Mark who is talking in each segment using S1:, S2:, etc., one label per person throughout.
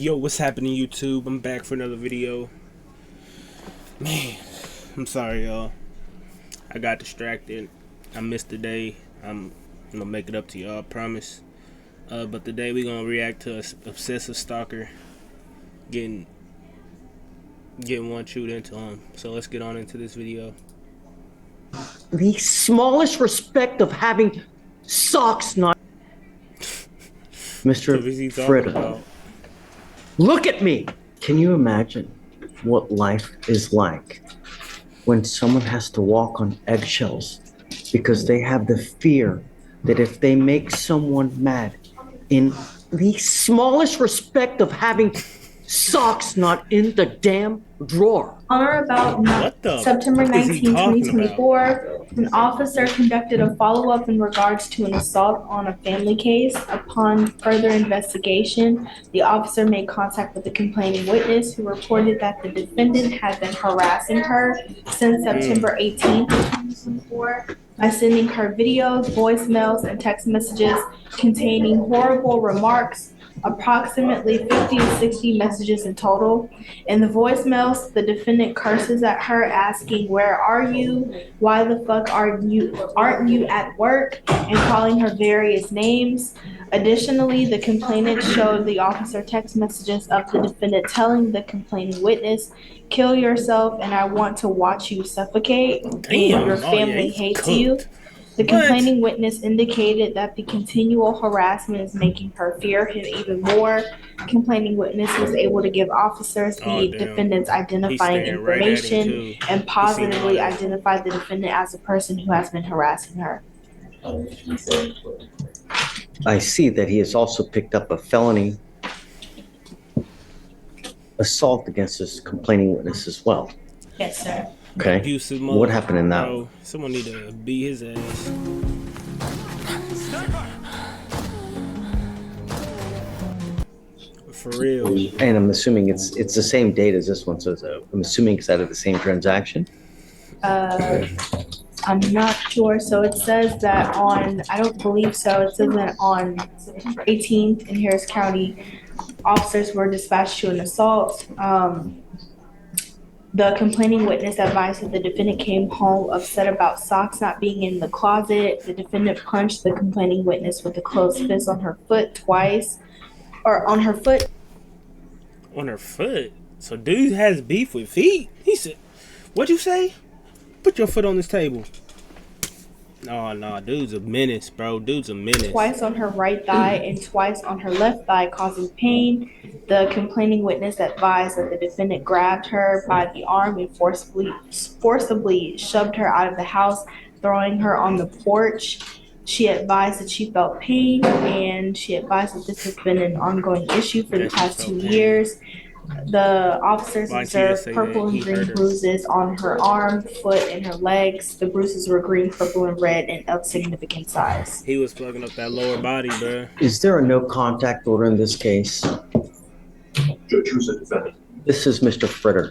S1: Yo, what's happening, YouTube? I'm back for another video. Man, I'm sorry, y'all. I got distracted. I missed the day. I'm gonna make it up to y'all, I promise. But today we gonna react to a obsessive stalker getting one chewed into him. So let's get on into this video.
S2: The smallest respect of having socks not. Mr. Fritter, look at me. Can you imagine what life is like when someone has to walk on eggshells because they have the fear that if they make someone mad, in the smallest respect of having socks not in the damn drawer?
S3: On or about September 19, 2024, an officer conducted a follow-up in regards to an assault on a family case. Upon further investigation, the officer made contact with the complaining witness, who reported that the defendant had been harassing her since September 18, 2024 by sending her videos, voicemails, and text messages containing horrible remarks, approximately 50 to 60 messages in total. In the voicemails, the defendant curses at her, asking, "Where are you? Why the fuck aren't you at work?" and calling her various names. Additionally, the complainant showed the officer text messages of the defendant telling the complaining witness, "Kill yourself and I want to watch you suffocate.
S1: Damn,
S3: Your family hates you." The complaining witness indicated that the continual harassment is making her fear him even more. Complaining witness was able to give officers the defendant's identifying information and positively identify the defendant as a person who has been harassing her.
S2: I see that he has also picked up a felony assault against this complaining witness as well.
S3: Yes, sir.
S2: Okay. What happened in that?
S1: Bro, someone need to beat his ass. For real.
S2: And I'm assuming it's the same date as this one, so I'm assuming it's out of the same transaction.
S3: I'm not sure. So it says that I don't believe so. It says that on September 18th in Harris County, officers were dispatched to an assault. The complaining witness advised that the defendant came home upset about socks not being in the closet. The defendant punched the complaining witness with a closed fist on her foot twice, or on her foot.
S1: On her foot? So dude has beef with feet? He said, "What'd you say? Put your foot on this table." No, dude's a menace, bro. Dude's a menace.
S3: Twice on her right thigh and twice on her left thigh, causing pain. The complaining witness advised that the defendant grabbed her by the arm and forcibly shoved her out of the house, throwing her on the porch. She advised that she felt pain, and she advised that this has been an ongoing issue for the past 2 years. The officers observed purple and green bruises on her arm, foot, and her legs. The bruises were green, purple, and red, and of significant size.
S1: He was plugging up that lower body, bro.
S2: Is there a no contact order in this case?
S4: Judge, who's the defendant?
S2: This is Mr. Fritter.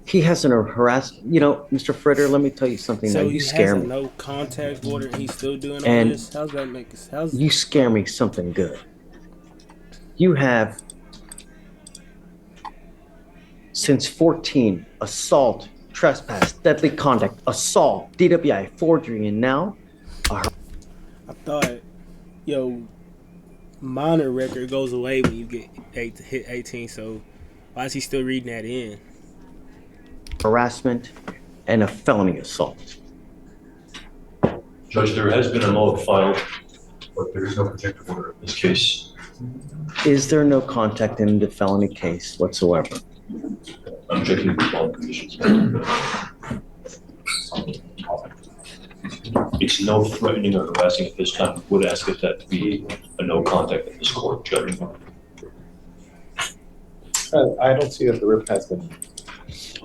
S2: He hasn't harassed. You know, Mr. Fritter, let me tell you something.
S1: So
S2: now, you scare me.
S1: No contact order, and he's still doing all
S2: and
S1: this. How's that make us?
S2: You scare me something good. You have since 14 assault, trespass, deadly conduct, assault, DWI, forgery, and now
S1: I thought, minor record goes away when you hit 18. So why is he still reading that in?
S2: Harassment and a felony assault.
S4: Judge, there has been a log filed, but there is no protective order in this case.
S2: Is there no contact in the felony case whatsoever?
S4: I'm checking the log conditions. It's no threatening or harassing at this time. Would ask if that be a no contact in this court, Judge.
S5: I don't see that the rip has been.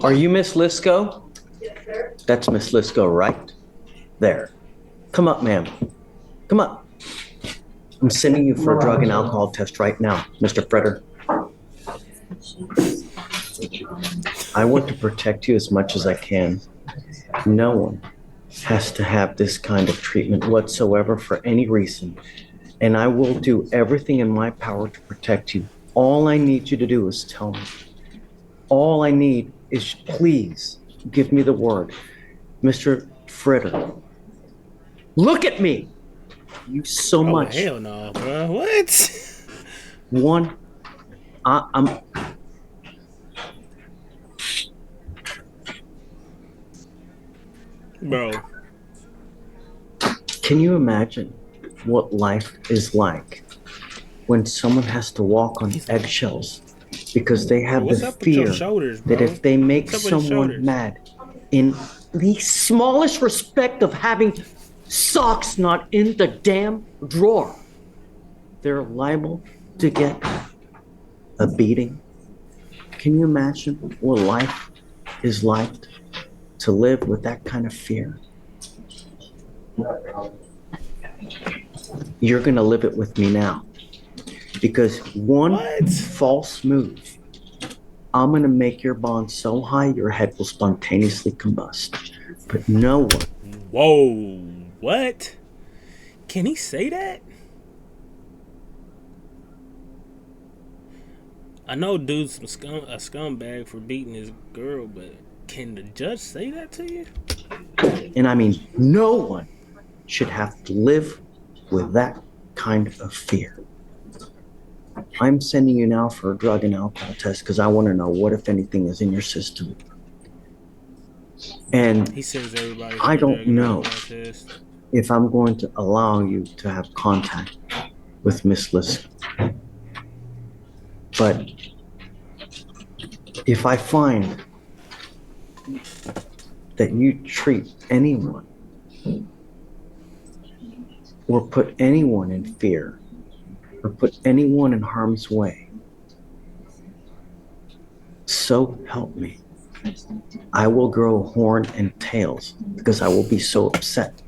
S2: Are you Miss Lisco?
S3: Yes, sir.
S2: That's Miss Lisco, right? There. Come up, ma'am. Come up. I'm sending you for a drug and alcohol test right now, Mr. Fritter. I want to protect you as much as I can. No one has to have this kind of treatment whatsoever for any reason, and I will do everything in my power to protect you All I need you to do is tell me. All I need is please give me the word. Mr. Fritter, look at me. You so
S1: Oh
S2: much.
S1: hell no, bro. What?
S2: One, I'm.
S1: Bro.
S2: Can you imagine what life is like when someone has to walk on eggshells because they have
S1: What's
S2: the
S1: up with your
S2: fear
S1: shoulders, bro?
S2: that if they make
S1: What's up with your
S2: someone
S1: shoulders?
S2: mad in the smallest respect of having socks not in the damn drawer, they're liable to get a beating? Can you imagine what life is like to live with that kind of fear? You're going to live it with me now because one false move, I'm going to make your bond so high your head will spontaneously combust. But no one.
S1: Whoa. What? Can he say that? I know dude's a scumbag for beating his girl, but can the judge say that to you?
S2: And I mean, no one should have to live with that kind of fear. I'm sending you now for a drug and alcohol test because I want to know what, if anything, is in your system. And
S1: he sends everybody
S2: I don't know
S1: test.
S2: if I'm going to allow you to have contact with Miss Lisk. But if I find that you treat anyone or put anyone in fear or put anyone in harm's way, so help me, I will grow horn and tails because I will be so upset.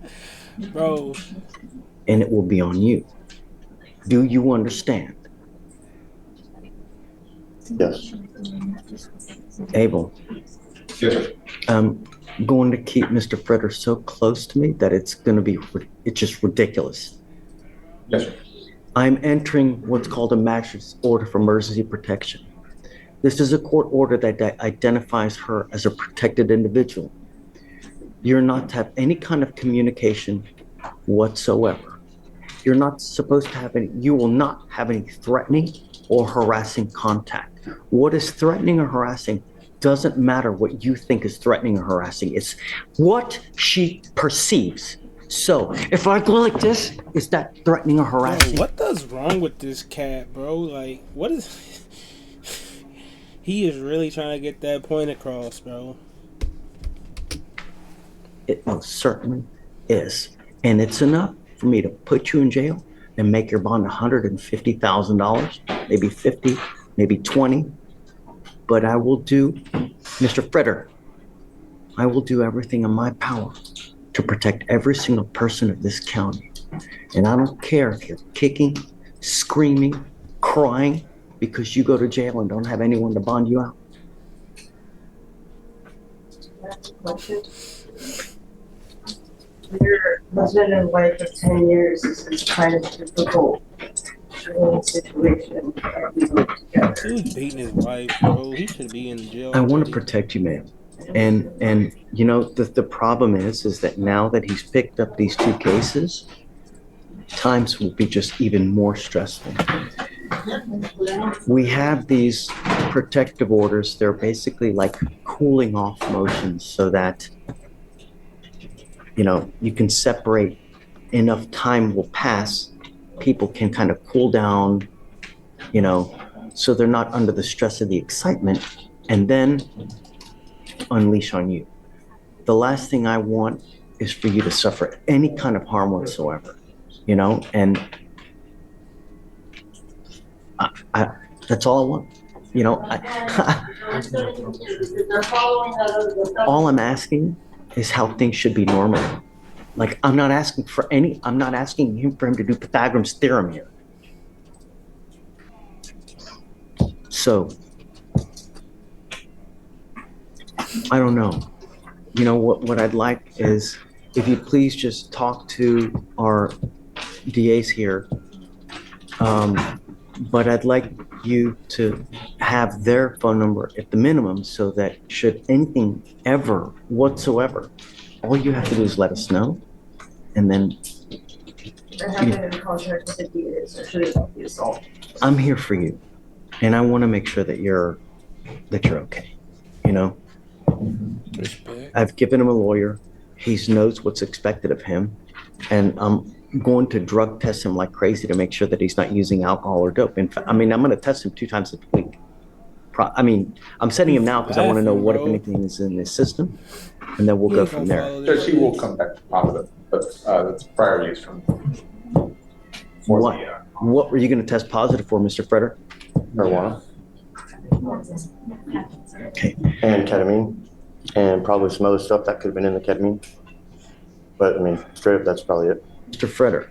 S1: Bro.
S2: And it will be on you. Do you understand?
S5: Yes.
S2: Abel.
S5: Yes, sir.
S2: I'm going to keep Mr. Fritter so close to me that it's just ridiculous.
S5: Yes, sir.
S2: I'm entering what's called a magistrate's order for emergency protection. This is a court order that identifies her as a protected individual. You're not to have any kind of communication whatsoever. You're not supposed to have you will not have any threatening or harassing contact. What is threatening or harassing doesn't matter what you think is threatening or harassing. It's what she perceives. So if I go like this, is that threatening or harassing?
S1: Bro, what is wrong with this cat, bro? Like, what is... He is really trying to get that point across, bro.
S2: It most certainly is. And it's enough for me to put you in jail and make your bond $150,000, maybe 50, maybe 20. But I will do, Mr. Fritter, I will do everything in my power to protect every single person of this county. And I don't care if you're kicking, screaming, crying because you go to jail and don't have anyone to bond you out.
S6: Your husband and wife of 10 years is kind of difficult situation.
S1: Dude's beating his wife, bro. He should be in jail.
S2: I want to protect you, man. And you know, the problem is that now that he's picked up these two cases, times will be just even more stressful. We have these protective orders. They're basically like cooling off motions so that, you know, you can separate, enough time will pass, people can kind of cool down, you know, so they're not under the stress of the excitement and then unleash on you. The last thing I want is for you to suffer any kind of harm whatsoever, you know, and I that's all I want. You know, all I'm asking is how things should be normal. Like, I'm not asking him for him to do Pythagorean's theorem here. So, I don't know. You know, what I'd like is if you please just talk to our DAs here. But I'd like you to have their phone number at the minimum so that should anything ever whatsoever, all you have to do is let us know. And then
S6: I have been in contact with the DA, especially about the assault.
S2: I'm here for you. And I want to make sure that you're okay. You know,
S1: Respect.
S2: I've given him a lawyer. He knows what's expected of him. And I'm going to drug test him like crazy to make sure that he's not using alcohol or dope. In fact, I mean, I'm going to test him 2 times a week. I'm setting him now because I want to know what, if anything, is in his system. And then we'll go from there.
S5: Judge, he will come back positive, but that's prior use from.
S2: What were you going to test positive for, Mr. Freder?
S7: Marijuana. Okay. And ketamine. And probably some other stuff that could have been in the ketamine. But I mean, straight up, that's probably it.
S2: Mr. Freder,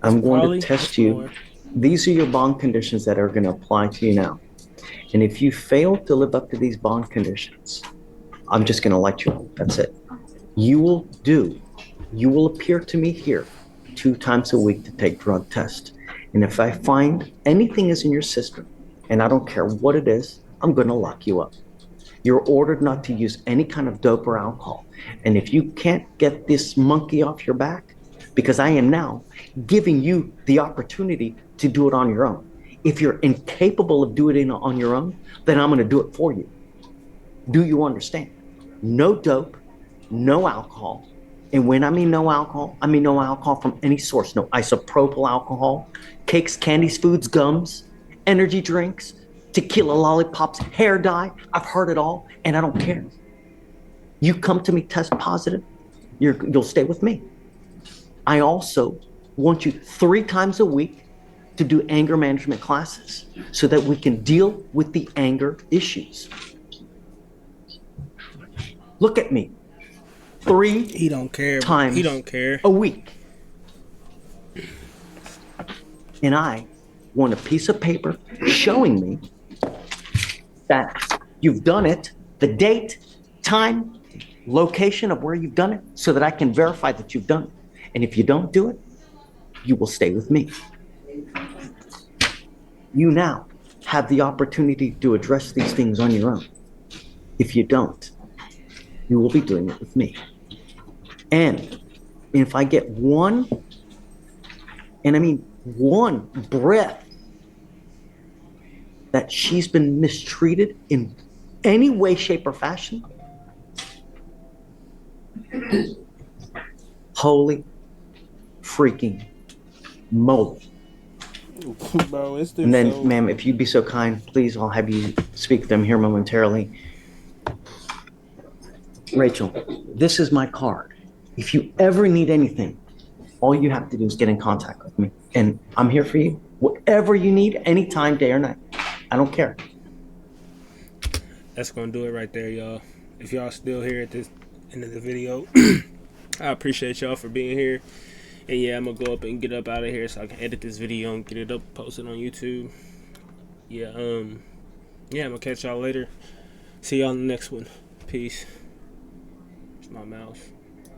S2: I'm going to test you. These are your bond conditions that are going to apply to you now. And if you fail to live up to these bond conditions, I'm just going to let you know. That's it. You will appear to me here 2 times a week to take drug tests. And if I find anything is in your system, and I don't care what it is, I'm going to lock you up. You're ordered not to use any kind of dope or alcohol. And if you can't get this monkey off your back, because I am now giving you the opportunity to do it on your own. If you're incapable of doing it on your own, then I'm going to do it for you. Do you understand? No dope, no alcohol. And when I mean no alcohol from any source. No isopropyl alcohol, cakes, candies, foods, gums, energy drinks, tequila lollipops, hair dye. I've heard it all, and I don't care. You come to me test positive, you'll stay with me. I also want you 3 times a week to do anger management classes so that we can deal with the anger issues. Look at me. 3
S1: He don't care.
S2: times
S1: He don't care.
S2: a week. And I want a piece of paper showing me that you've done it, the date, time, location of where you've done it, so that I can verify that you've done it. And if you don't do it, you will stay with me. You now have the opportunity to address these things on your own. If you don't, you will be doing it with me. And if I get one, and I mean one breath that she's been mistreated in any way, shape, or fashion, holy freaking moly.
S1: Bro, it's
S2: and then, ma'am, if you'd be so kind, please, I'll have you speak to them here momentarily. Rachel, this is my card. If you ever need anything, all you have to do is get in contact with me. And I'm here for you. Whatever you need, anytime, day or night. I don't care.
S1: That's going to do it right there, y'all. If y'all still here at this end of the video, I appreciate y'all for being here. And yeah, I'm going to go up and get up out of here so I can edit this video and get it up, post it on YouTube. Yeah, I'm going to catch y'all later. See y'all in the next one. Peace. It's my mouse.